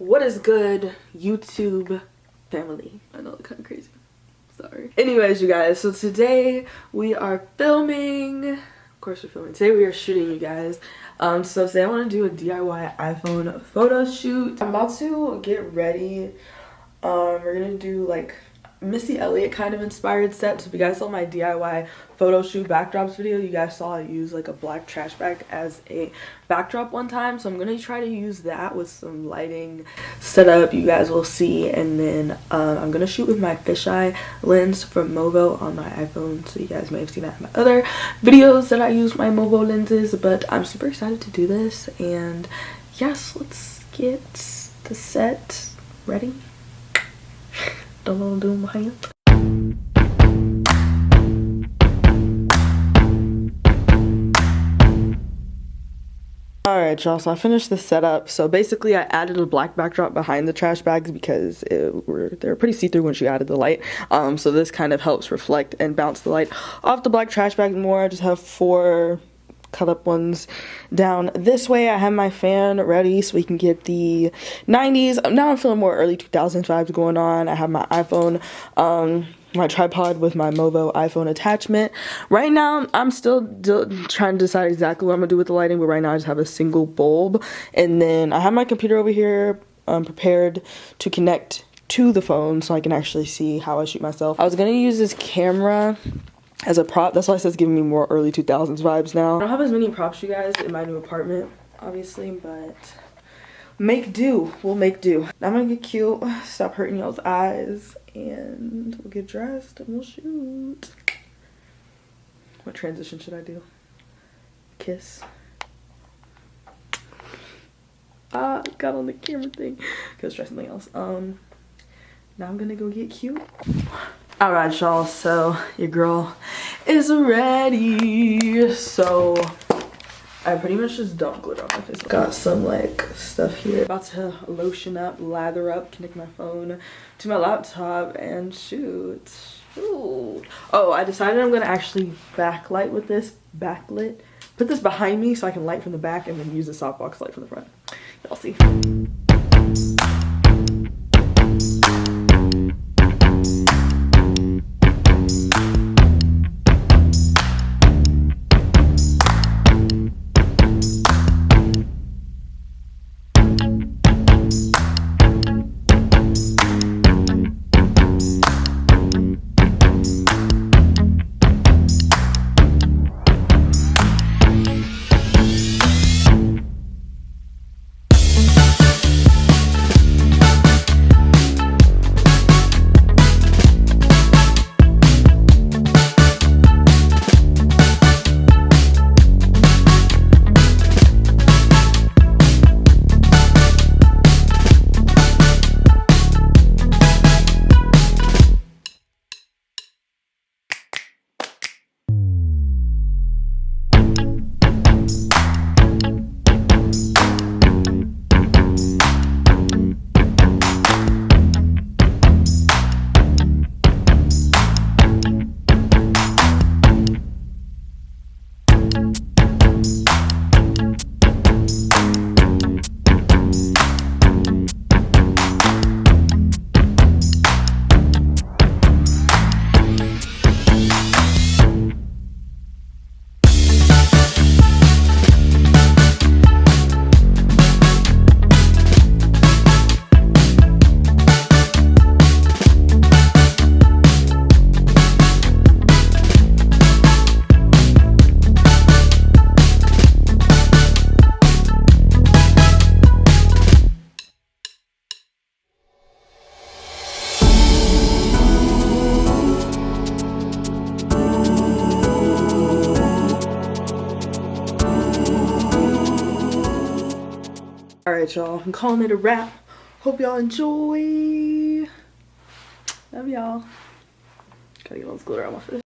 What is good, YouTube family? I know, kind of crazy. Sorry. Anyways, you guys, so today we are filming. Of course we're filming. Today we are shooting, you guys. So today I want to do a DIY iPhone photo shoot. I'm about to get ready. We're gonna do like Missy Elliott kind of inspired set. So if you guys saw my DIY photo shoot backdrops video, you guys saw I use like a black trash bag as a backdrop one time. So I'm gonna try to use that with some lighting setup, you guys will see. And then I'm gonna shoot with my fisheye lens from Movo on my iPhone. So you guys may have seen that in my other videos that I use my Movo lenses. But I'm super excited to do this. And yes, let's get the set ready. Don't know what I'm doing behind. Alright y'all, so I finished the setup. So basically I added a black backdrop behind the trash bags because they were pretty see-through when she added the light. So this kind of helps reflect and bounce the light off the black trash bags more. I just have 4 cut up ones down this way. I have my fan ready so we can get the 90s. Now I'm feeling more early 2000s vibes going on. I have my iPhone, my tripod with my Movo iPhone attachment. Right now I'm still trying to decide exactly what I'm gonna do with the lighting, but right now I just have a single bulb. And then I have my computer over here prepared to connect to the phone so I can actually see how I shoot myself. I was gonna use this camera as a prop. That's why it's giving me more early 2000s vibes now. I don't have as many props, you guys, in my new apartment, obviously, but make do. We'll make do. Now I'm gonna get cute, stop hurting y'all's eyes, and we'll get dressed and we'll shoot. What transition should I do? Kiss. Got on the camera thing. Let's try something else. Now I'm gonna go get cute. Alright y'all, so your girl is ready. So I pretty much just dumped glitter on my face. Got some like stuff here. About to lotion up, lather up, connect my phone to my laptop and shoot. Shoot. Oh, I decided I'm gonna actually backlight with this, backlit. Put this behind me so I can light from the back and then use the softbox light from the front. Y'all see. Alright y'all, I'm calling it a wrap. Hope y'all enjoy. Love y'all. Gotta get all this glitter on my face.